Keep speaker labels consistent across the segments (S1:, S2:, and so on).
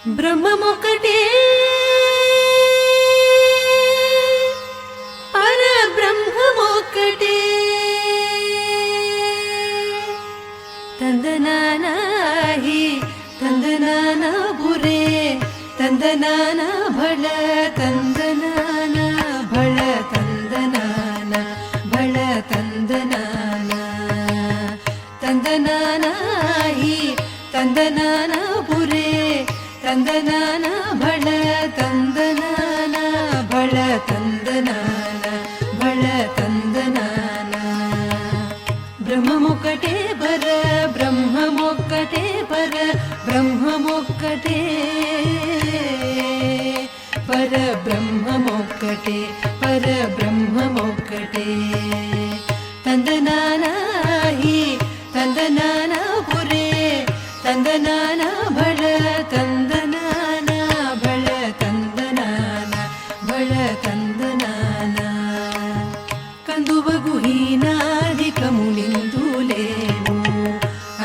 S1: బ్రహ్మమొక్కటే పరబ్రహ్మమొక్కటే తందనానాహి తందనాన బురే తందనాన భళ తందనాన భళ తందనాన భళ తందనాన తందనానాహి తందనాన బురే తందనాన భళ తందనాన భళ తందనాన భళ తందనాన బ్రహ్మమొక్కటే పర బ్రహ్మమొక్కటే పర బ్రహ్మమొక్కటే పర బ్రహ్మమొక్కటే పర బ్రహ్మమొక్కటే తందనానాహి తందనాన పురే తందనాన భళ తందనాన భళ తందనాన భళ తందనాన కందువగు హీనాధికములిందులేము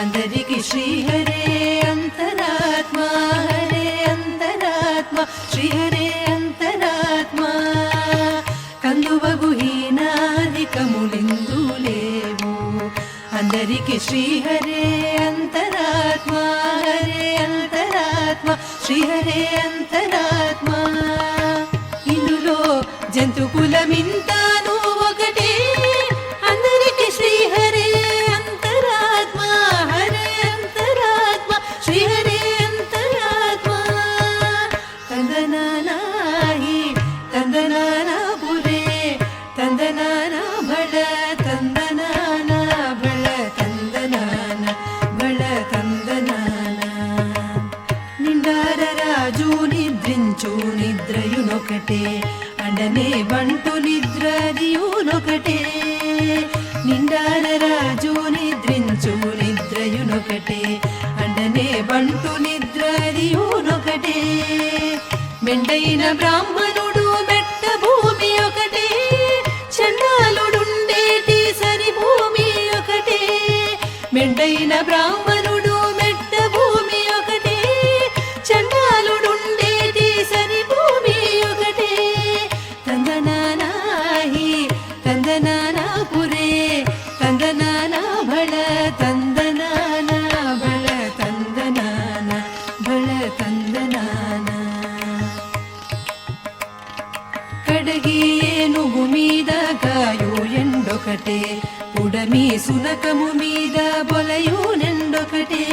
S1: అందరికి శ్రీహరే అంతరాత్మ హరే అంతరాత్మ శ్రీహరే అంతరాత్మ కందువగు హీనాధికములిందులేము అందరికి శ్రీహరే అంతరాత్మ హరే అంతరాత్మ శ్రీహరే అంతరాత్మ ఇందులో జంతు కులమింతాను ఒకటే అందరికి శ్రీహరే అంతరాత్మ హరే అంతరాత్మ శ్రీహరే అంతరాత్మ తందనానాహి తందనాన పురే తందనాన భళ తందనాన భళ తందనాన భళ తందనాన నిండార రాజు నిద్రించు నిద్రయునొకటే అండనే బంటు నిద్రదియునొకటే నిండార రాజు నిద్రించు నిద్రయునొకటే అండనే బంటు నిద్రదియునొకటే మెండైన బ్రాహ్మణుడు మెట్ట భూమి ఒకటే చండాలుడుండేటి సరి భూమి ఒకటే మెండైన బ్రాహ్మణుడు మెట్ట భూమి ఒకటే చండాలుడుండేటి సరి భూమి ఒకటే తందనానాహి తందనాన పురే తందనాన భళ తందనాన భళ తందనాన భళ తందనాన కడగి ఏనుగు మీద కాయు ఎండొకటే ఉడమి సునకము మీద బొలయు నెండొకటే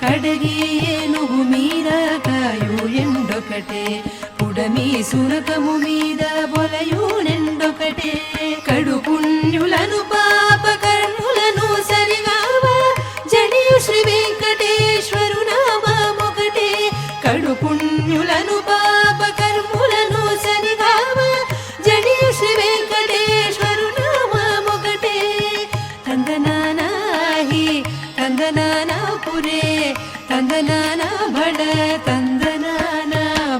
S1: కడగి ఏనుగు మీద కాయు ఎండొకటే ఉడమి సునకము మీద బొలయు నెండొకటే కడు పుణ్యులను పాప కర్ములను సరిగావ జడియు శ్రీ వెంకటేశ్వరు నామమొకటే కడు పుణ్యులను పాప కర్ములను సరిగావ జడియు శ్రీ వెంకటేశ్వరు నామమొకటే తందనానాహి తందనాన పురే తందనాన భళ తందనాన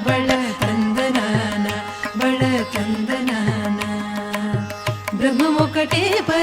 S1: భళ తందనాన భళ తందనాన బ్రహ్మమొకటే పర